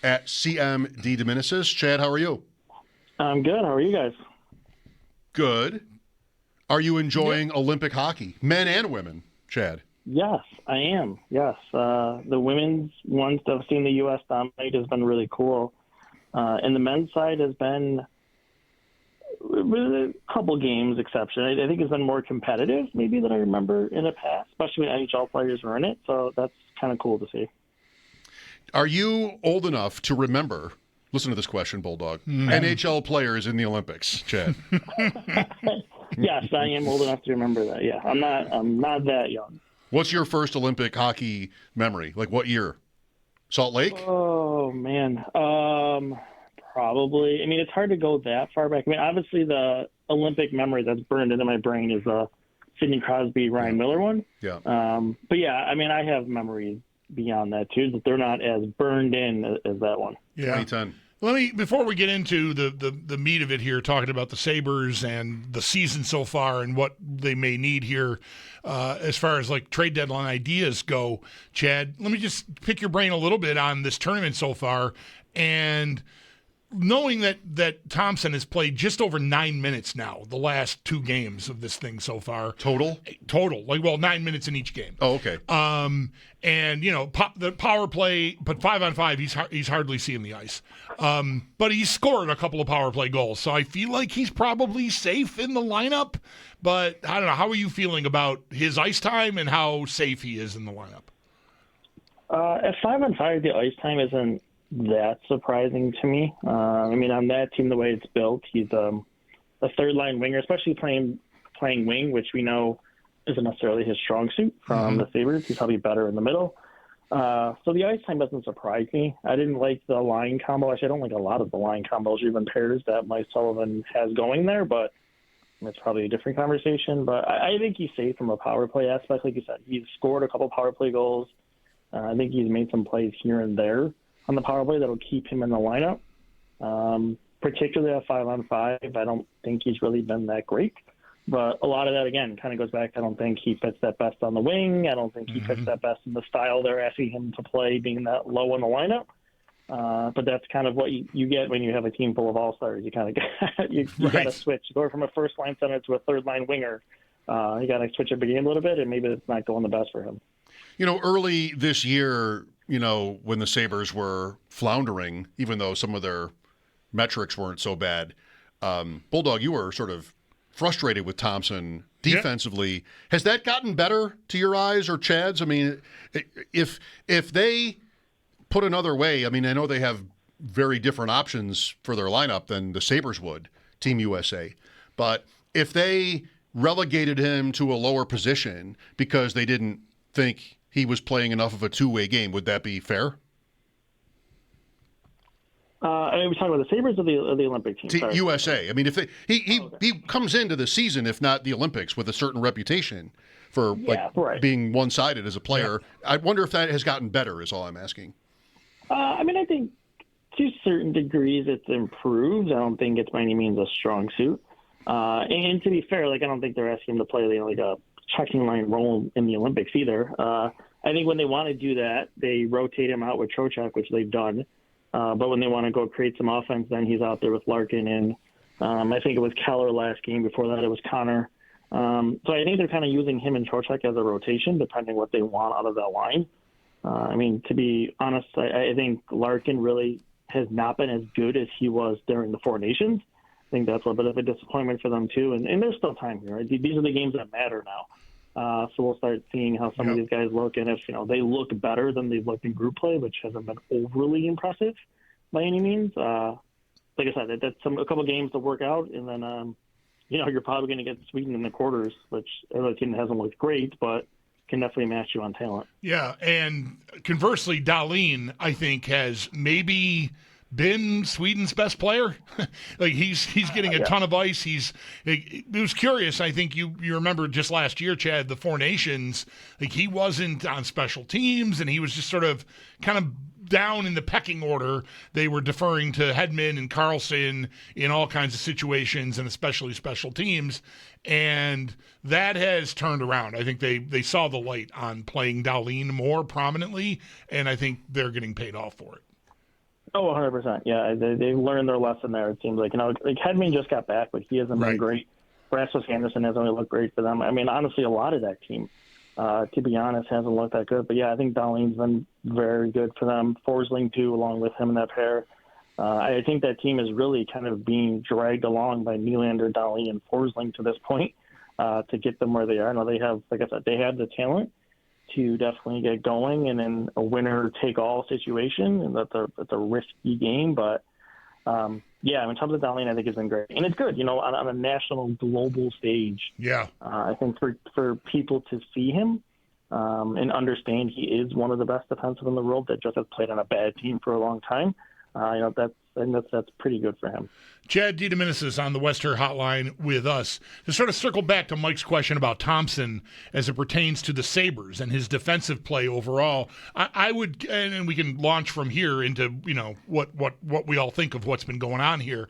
at CM DeDominicis. Chad, how are you? I'm good. How are you guys? Good. Are you enjoying Olympic hockey, men and women, Chad? Yes, I am. Yes. The women's ones that I've seen the U.S. dominate has been really cool. And the men's side has been, with a couple games exception, I think it's been more competitive maybe than I remember in the past, especially when NHL players were in it. So that's kind of cool to see. Are you old enough to remember, listen to this question, Bulldog, NHL players in the Olympics, Chad? Yes, I am old enough to remember that. Yeah, I'm not that young. What's your first Olympic hockey memory? Like what year? Salt Lake? Oh, man. Probably. I mean, it's hard to go that far back. I mean, obviously the Olympic memory that's burned into my brain is the Sidney Crosby, Ryan Miller one. Yeah. But yeah, I mean, I have memories beyond that too, but they're not as burned in as that one. Yeah. 2010. Before we get into the meat of it here, talking about the Sabres and the season so far and what they may need here as far as like trade deadline ideas go, Chad, let me just pick your brain a little bit on this tournament so far. And knowing that Thompson has played just over 9 minutes now, the last two games of this thing so far. Total? 9 minutes in each game. Oh, okay. And, the power play, but 5-on-5, he's hardly seeing the ice. But he's scored a couple of power play goals, so I feel like he's probably safe in the lineup. But I don't know, how are you feeling about his ice time and how safe he is in the lineup? At 5-on-5, the ice time isn't that surprising to me. I mean, on that team, the way it's built, he's a third-line winger, especially playing wing, which we know isn't necessarily his strong suit from the Sabres. He's probably better in the middle. So the ice time doesn't surprise me. I didn't like the line combo. Actually, I don't like a lot of the line combos, even pairs that Mike Sullivan has going there, but it's probably a different conversation. But I think he's safe from a power play aspect. Like you said, he's scored a couple power play goals. I think he's made some plays here and there on the power play that'll keep him in the lineup. Particularly at 5-on-5, I don't think he's really been that great. But a lot of that, again, kind of goes back. I don't think he fits that best on the wing. I don't think he fits that best in the style they're asking him to play, being that low in the lineup. But that's kind of what you get when you have a team full of all-stars. You kind of you got to switch. You go from a first-line center to a third-line winger. You got to switch up the game a little bit, and maybe it's not going the best for him. Early this year, when the Sabres were floundering, even though some of their metrics weren't so bad, Bulldog, you were sort of frustrated with Thompson defensively. Yeah. Has that gotten better to your eyes or Chad's? I mean, if they put another way, I mean, I know they have very different options for their lineup than the Sabres would, Team USA. But if they relegated him to a lower position because they didn't think he was playing enough of a two-way game, would that be fair? We're talking about the Sabres or the Olympic team? USA. I mean, if he comes into the season, if not the Olympics, with a certain reputation for being one-sided as a player. Yeah. I wonder if that has gotten better. Is all I'm asking. I mean, I think to certain degrees it's improved. I don't think it's by any means a strong suit. And to be fair, I don't think they're asking him to play a checking line role in the Olympics either. I think when they want to do that, they rotate him out with Trocheck, which they've done. But when they want to go create some offense, then he's out there with Larkin. And I think it was Keller last game. Before that, it was Connor. So I think they're kind of using him and Trocheck as a rotation, depending what they want out of that line. I mean, to be honest, I think Larkin really has not been as good as he was during the Four Nations. I think that's a little bit of a disappointment for them, too. And there's still time here. Right? These are the games that matter now. So we'll start seeing how some of these guys look. And if they look better than they've looked in group play, which hasn't been overly impressive by any means, like I said, that's a couple of games to work out. And then, you're probably going to get Sweden in the quarters, which another team that hasn't looked great, but can definitely match you on talent. Yeah, and conversely, Dahlin, I think, has maybe been Sweden's best player. He's getting a ton of ice. It was curious. I think you remember just last year, Chad, the Four Nations, he wasn't on special teams, and he was just sort of kind of down in the pecking order. They were deferring to Hedman and Carlson in all kinds of situations, and especially special teams. And that has turned around. I think they saw the light on playing Dahlin more prominently, and I think they're getting paid off for it. Oh, 100%. Yeah, they learned their lesson there. It seems like like Hedman just got back, but he hasn't been great. Rasmus Anderson hasn't really looked great for them. I mean, honestly, a lot of that team, to be honest, hasn't looked that good. But yeah, I think Dahlin's been very good for them. Forsling too, along with him in that pair. I think that team is really kind of being dragged along by Nylander, Dahlin, and Forsling to this point to get them where they are. Now they have, like I said, they have the talent to definitely get going, and in a winner-take-all situation, and that's a risky game. But yeah, in terms of Dahlin, I think it's been great, and it's good, on a national, global stage. Yeah, I think for people to see him and understand he is one of the best defensemen in the world that just has played on a bad team for a long time. That's pretty good for him. Chad DeDominicis on the Western Hotline with us. To sort of circle back to Mike's question about Thompson as it pertains to the Sabres and his defensive play overall, I would, and we can launch from here into what we all think of what's been going on here.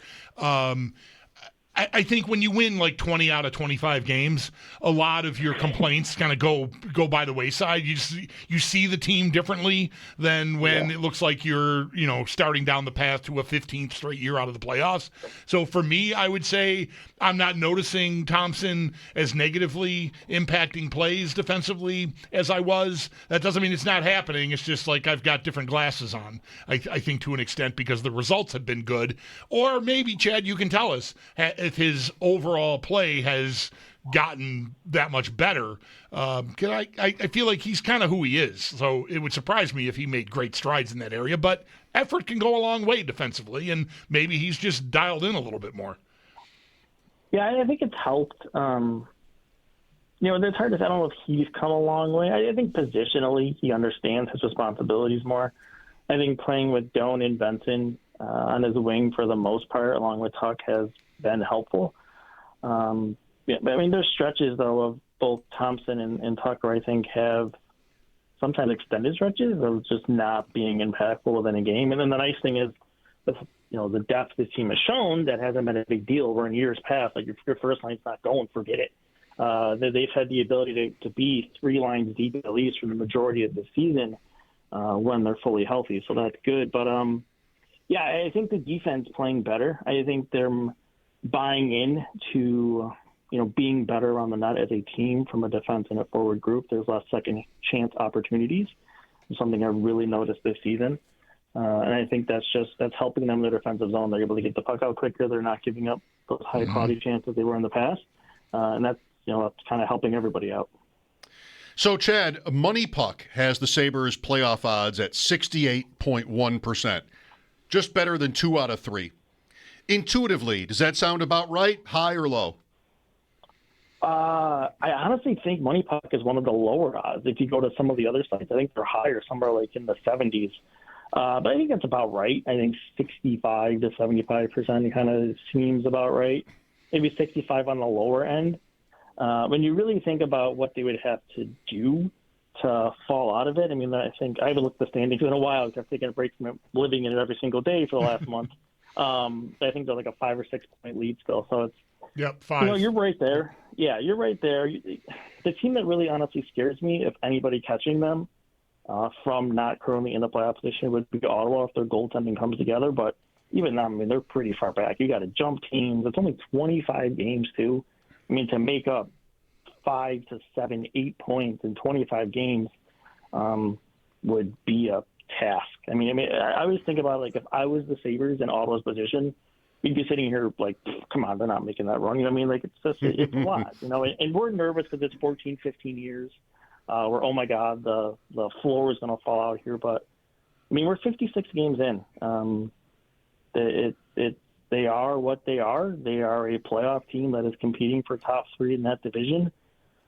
I think when you win like 20 out of 25 games, a lot of your complaints kind of go by the wayside. You see the team differently than when it looks like you're starting down the path to a 15th straight year out of the playoffs. So for me, I would say I'm not noticing Thompson as negatively impacting plays defensively as I was. That doesn't mean it's not happening. It's just like I've got different glasses on, I think, to an extent, because the results have been good. Or maybe, Chad, you can tell us if his overall play has gotten that much better. Because I feel like he's kind of who he is. So it would surprise me if he made great strides in that area. But effort can go a long way defensively, and maybe he's just dialed in a little bit more. Yeah, I think it's helped. It's hard to say. I don't know if he's come a long way. I think positionally he understands his responsibilities more. I think playing with Doan and Benson on his wing for the most part, along with Tuck, has been helpful. There's stretches, though, of both Thompson and Tucker, I think, have sometimes extended stretches of just not being impactful within a game. And then the nice thing is, the depth this team has shown, that hasn't been a big deal. Where in years past, like your first line's not going, forget it. They've had the ability to be three lines deep at least for the majority of the season when they're fully healthy. So that's good. But I think the defense playing better. I think they're buying in to being better on the net as a team from a defense and a forward group. There's less second chance opportunities. It's something I really noticed this season. And I think that's helping them in their defensive zone. They're able to get the puck out quicker. They're not giving up those high quality chances they were in the past. And that's kind of helping everybody out. So, Chad, Money Puck has the Sabres playoff odds at 68.1%, just better than 2 out of 3. Intuitively, does that sound about right, high or low? I honestly think Money Puck is one of the lower odds. If you go to some of the other sites, I think they're higher, somewhere like in the 70s. But I think that's about right. I think 65 to 75% kind of seems about right. Maybe 65 on the lower end. When you really think about what they would have to do to fall out of it, I think I haven't looked at the standings in a while because I've taken a break from living in it every single day for the last month. I think they're like a 5 or 6 point lead still. So it's 5. You're right there. Yeah, you're right there. The team that really honestly scares me, if anybody catching them from not currently in the playoff position, would be Ottawa if their goaltending comes together. But even them, they're pretty far back. You got to jump teams. It's only 25 games too. To make up 5 to 7, 8 points in 25 games would be a task. I always think about if I was the Sabres in Ottawa's position, we'd be sitting here like, come on, they're not making that run. It's a lot, and we're nervous because it's 14, 15 years. Where, oh my God, the floor is going to fall out here. But we're 56 games in. They are what they are. They are a playoff team that is competing for top 3 in that division,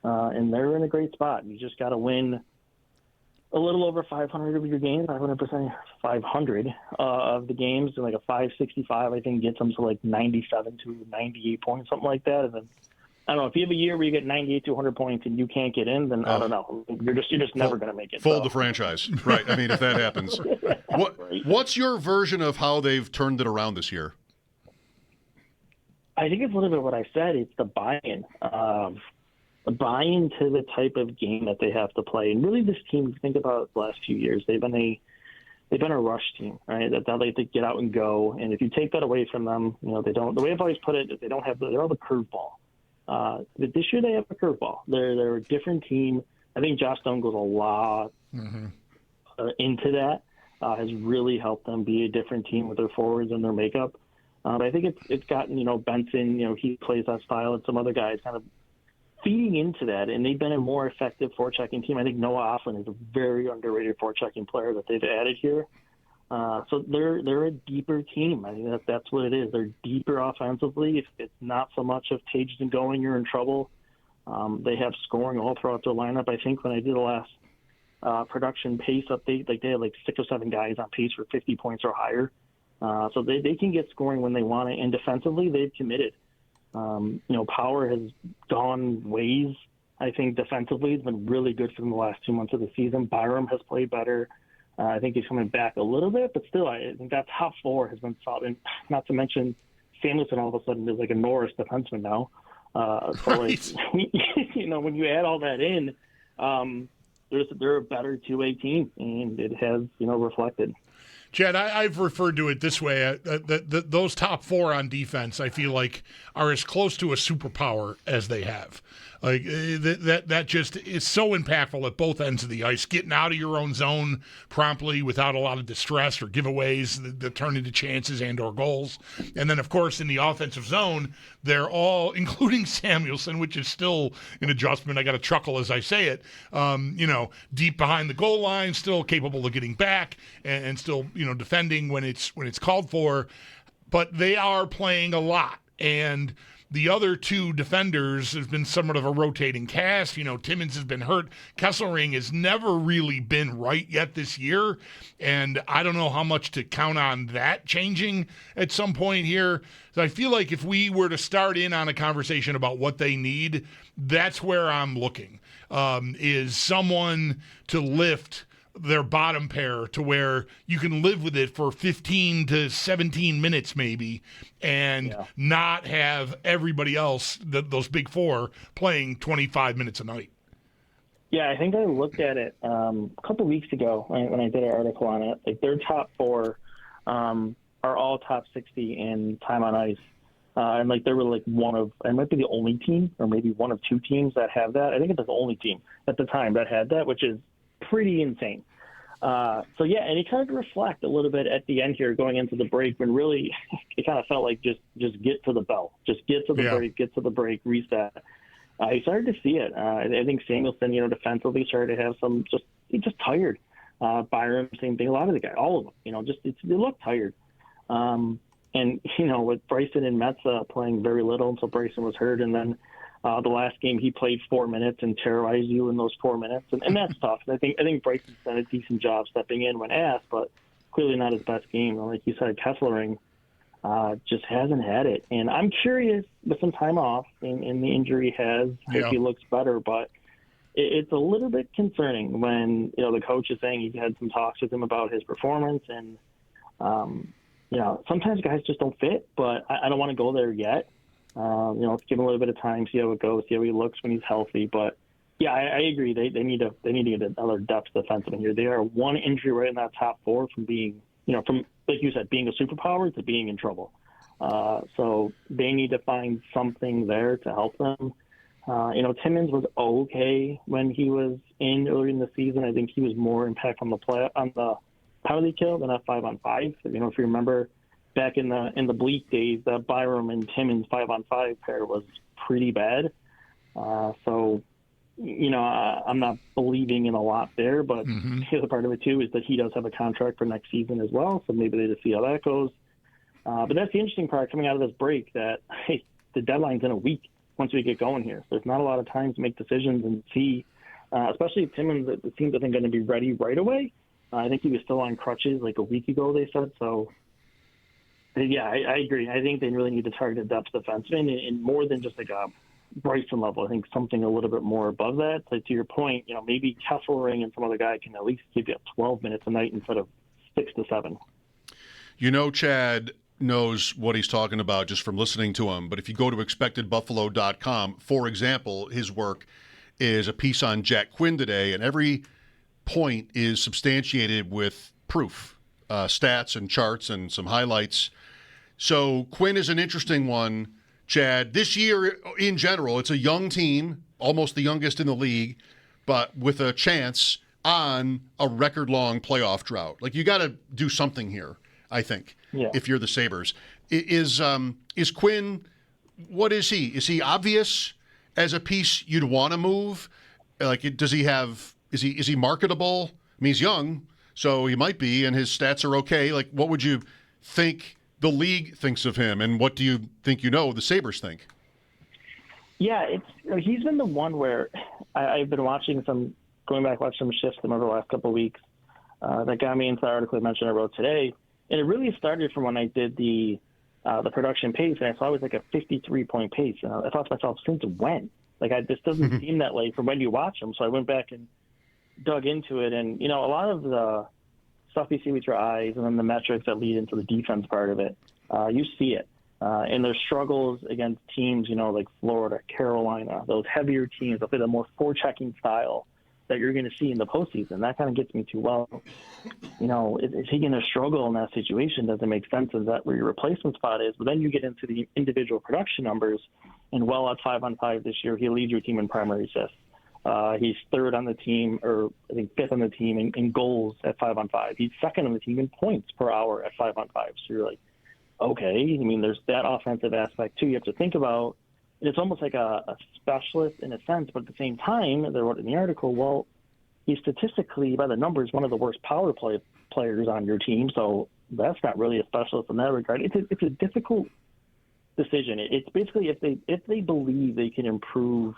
and they're in a great spot. You just got to win a little over 500 of your games, 500%, 500 of the games, and like a 565, I think, gets them to like 97 to 98 points, something like that. And then I don't know, if you have a year where you get 98 to 100 points and you can't get in, then I don't know. You're just never going to make it. Fold the franchise, right? If that happens, what's your version of how they've turned it around this year? I think it's a little bit what I said. It's the buy-in. The buy-in to the type of game that they have to play. And really this team, think about the last few years, they've been they've been a rush team, right? That they like to get out and go. And if you take that away from them, they don't. The way I've always put it is they don't have the curveball. But this year they have a curveball. They're a different team. I think Josh Stone goes a lot into that. Has really helped them be a different team with their forwards and their makeup. But I think it's gotten, Benson, he plays that style, and some other guys kind of feeding into that, and they've been a more effective forechecking team. I think Noah Offlin is a very underrated forechecking player that they've added here. So they're a deeper team. I think that's what it is. They're deeper offensively. If it's not so much of Tage and going, you're in trouble. They have scoring all throughout their lineup. I think when I did the last production pace update, they had 6 or 7 guys on pace for 50 points or higher. So they can get scoring when they want it, and defensively they've committed. Power has gone ways. I think defensively it's been really good for them the last 2 months of the season. Byram has played better. I think he's coming back a little bit, but still, I think that top 4 has been solid. And not to mention Samuelson all of a sudden is like a Norris defenseman now. Right. When you add all that in, they're a better two-way team, and it has, reflected. Chad, I've referred to it this way. Those top 4 on defense, I feel like, are as close to a superpower as they have. Like that just is so impactful at both ends of the ice, getting out of your own zone promptly without a lot of distress or giveaways that turn into chances and or goals. And then, of course, in the offensive zone, they're all, including Samuelson, which is still an adjustment. I got to chuckle as I say it. Deep behind the goal line, still capable of getting back and still, defending when it's called for. But they are playing a lot. And the other 2 defenders has been somewhat of a rotating cast. Timmins has been hurt. Kesselring has never really been right yet this year, and I don't know how much to count on that changing at some point here. So I feel like if we were to start in on a conversation about what they need, that's where I'm looking, is someone to lift their bottom pair to where you can live with it for 15 to 17 minutes maybe and not have everybody else, those big 4, playing 25 minutes a night. Yeah, I think I looked at it a couple weeks ago when I did an article on it. Like their top 4 are all top 60 in time on ice. And they were one of, it might be the only team or maybe one of 2 teams that have that. I think it's the only team at the time that had that, which is pretty insane. And it kind of reflect a little bit at the end here going into the break when really it kind of felt like just get to the bell, just get to the break, reset. You started to see it. I think Samuelson, defensively started to have some just tired. Byram, same thing. A lot of the guys, all of them, they look tired. And with Bryson and Metza playing very little until Bryson was hurt, and then the last game he played 4 minutes and terrorized you in those 4 minutes, and that's tough. I think Bryson's done a decent job stepping in when asked, but clearly not his best game. Like you said, Kesselring just hasn't had it, and I'm curious with some time off, and the injury has if he looks better, but it's a little bit concerning when the coach is saying he's had some talks with him about his performance, and sometimes guys just don't fit, but I don't want to go there yet. Let's give him a little bit of time, see how it goes, see how he looks when he's healthy. But yeah, I agree. They need to get another depth defenseman here. They are one injury right in that top 4 from being, from like you said, being a superpower to being in trouble. So they need to find something there to help them. Timmins was okay when he was in earlier in the season. I think he was more impact on the penalty kill than a 5-on-5. If you remember. Back in the bleak days, the Byram and Timmins 5-on-5 pair was pretty bad. I'm not believing in a lot there, but the other part of it too is that he does have a contract for next season as well, so maybe they just see how that goes. But that's the interesting part coming out of this break, that the deadline's in a week once we get going here. So there's not a lot of time to make decisions and see, especially Timmins, it seems I think going to be ready right away. I think he was still on crutches like a week ago, they said, so. Yeah, I agree. I think they really need to target a depth defenseman and more than just like a Bryson level. I think something a little bit more above that. So to your point, maybe Kesselring and some other guy can at least give you 12 minutes a night instead of 6 to 7. Chad knows what he's talking about just from listening to him. But if you go to expectedbuffalo.com, for example, his work is a piece on Jack Quinn today, and every point is substantiated with proof. stats and charts and some highlights. So Quinn is an interesting one, Chad. This year, in general, it's a young team, almost the youngest in the league, but with a chance on a record-long playoff drought. Like, you got to do something here, I think, if you're the Sabres. Is Quinn, what is he? Is he obvious as a piece you'd want to move? Like, is he marketable? I mean, he's young, so he might be, and his stats are okay. Like, what would you think the league thinks of him, and what do you think the Sabres think? Yeah, he's been the one where I've been watching going back watching some shifts over the last couple of weeks. That got me into the article I mentioned I wrote today, and it really started from when I did the production pace, and I saw it was like a 53-point pace. And I thought to myself, since when? Like, this doesn't seem that late from when you watch them. So I went back and dug into it, and a lot of the stuff you see with your eyes, and then the metrics that lead into the defense part of it, you see it. And their struggles against teams, like Florida, Carolina, those heavier teams, they'll play the more forechecking style that you're going to see in the postseason. That kind of gets me to, is he going to struggle in that situation? Does it make sense? Is that where your replacement spot is? But then you get into the individual production numbers, and at 5-on-5 this year, he leads your team in primary assists. He's third on the team, or I think fifth on the team in goals at 5-on-5. He's second on the team in points per hour at 5-on-5. So you're like, okay. I mean, there's that offensive aspect too you have to think about. And it's almost like a specialist in a sense, but at the same time, they wrote in the article, well, he's statistically, by the numbers, one of the worst power play players on your team. So that's not really a specialist in that regard. It's a difficult decision. It's basically if they believe they can improve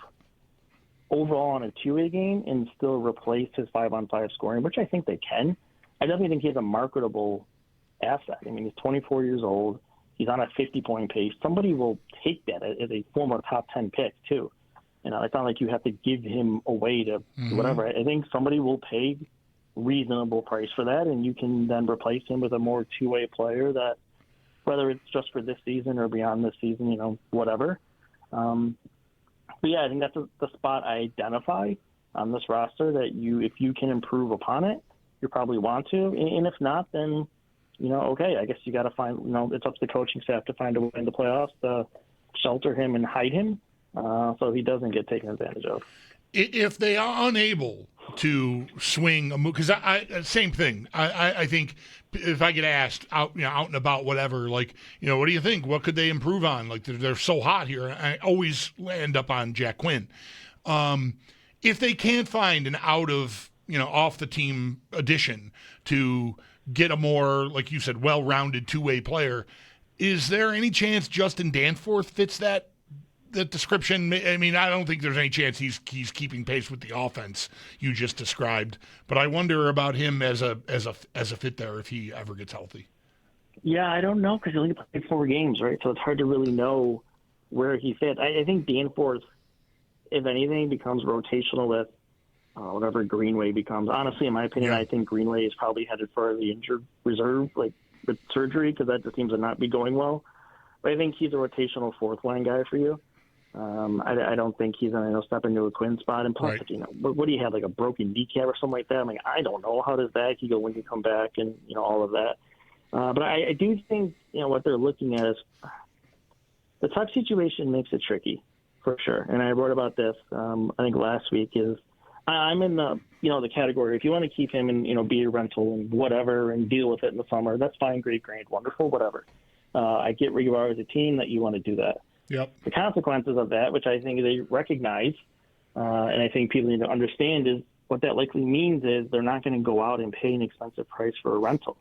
overall on a two-way game and still replace his 5-on-5 scoring, which I think they can. I definitely think he has a marketable asset. I mean, he's 24 years old. He's on a 50-point pace. Somebody will take that as a former top 10 pick, too. It's not like you have to give him away to whatever. I think somebody will pay reasonable price for that, and you can then replace him with a more two-way player that, whether it's just for this season or beyond this season, whatever. But yeah, I think that's the spot I identify on this roster that if you can improve upon it, you probably want to. And if not, then, okay, I guess you got to find, it's up to the coaching staff to find a way in the playoffs to shelter him and hide him so he doesn't get taken advantage of. If they are unable to swing a move, because same thing. I think if I get asked out and about, whatever, like, what do you think? What could they improve on? Like, they're so hot here. I always end up on Jack Quinn. If they can't find an out of, off the team addition to get a more, like you said, well-rounded two-way player, is there any chance Justin Danforth fits that description? I mean, I don't think there's any chance he's keeping pace with the offense you just described, but I wonder about him as a fit there if he ever gets healthy. Yeah, I don't know, because he only played 4 games, right? So it's hard to really know where he fits. I think Danforth, if anything, becomes rotational with whatever Greenway becomes. Honestly, in my opinion, I think Greenway is probably headed for the injured reserve, like with surgery, because that just seems to not be going well. But I think he's a rotational fourth-line guy for you. I don't think he's going to step into a Quinn spot. And plus, what do you have, like a broken kneecap or something like that? I'm like, I don't know. How does that go when you come back and, all of that? But I do think, what they're looking at is the Tuck situation makes it tricky, for sure. And I wrote about this, I think last week, is I'm in the, the category, if you want to keep him and, be a rental and whatever and deal with it in the summer, that's fine, great, wonderful, whatever. I get where you are as a team that you want to do that. Yep. The consequences of that, which I think they recognize, and I think people need to understand, is what that likely means is they're not going to go out and pay an expensive price for a rental,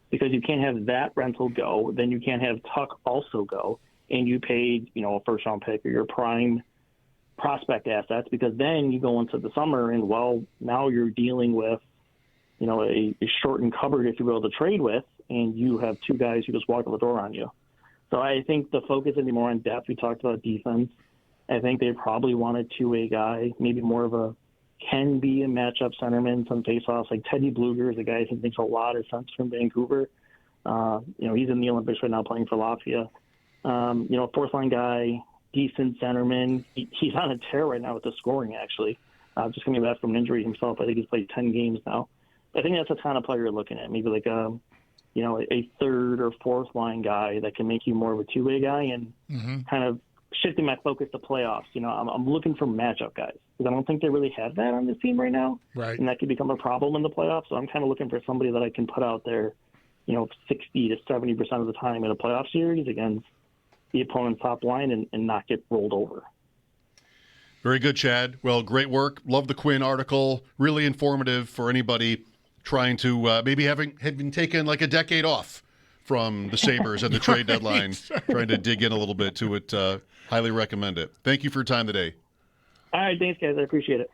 because you can't have that rental go, then you can't have Tuck also go, and you paid, a first-round pick or your prime prospect assets, because then you go into the summer and, now you're dealing with, a shortened cupboard, if you will, to trade with, and you have 2 guys who just walk out the door on you. So I think the focus is more on depth. We talked about defense. I think they probably want a two-way guy, maybe more of a can be a matchup centerman, some faceoffs. Like Teddy Bluger is a guy who thinks a lot of sense from Vancouver. He's in the Olympics right now playing for Latvia. Fourth-line guy, decent centerman. He's on a tear right now with the scoring, actually. Just coming back from an injury himself. I think he's played 10 games now. I think that's the kind of player you're looking at. Maybe like a third or fourth line guy that can make you more of a two-way guy and kind of shifting my focus to playoffs. I'm looking for matchup guys because I don't think they really have that on this team right now. Right. And that could become a problem in the playoffs. So I'm kind of looking for somebody that I can put out there, 60 to 70% of the time in a playoff series against the opponent's top line and not get rolled over. Very good, Chad. Well, great work. Love the Quinn article. Really informative for anybody trying to maybe having taken like a decade off from the Sabres at the trade deadline, trying to dig in a little bit to it. Highly recommend it. Thank you for your time today. All right, thanks, guys. I appreciate it.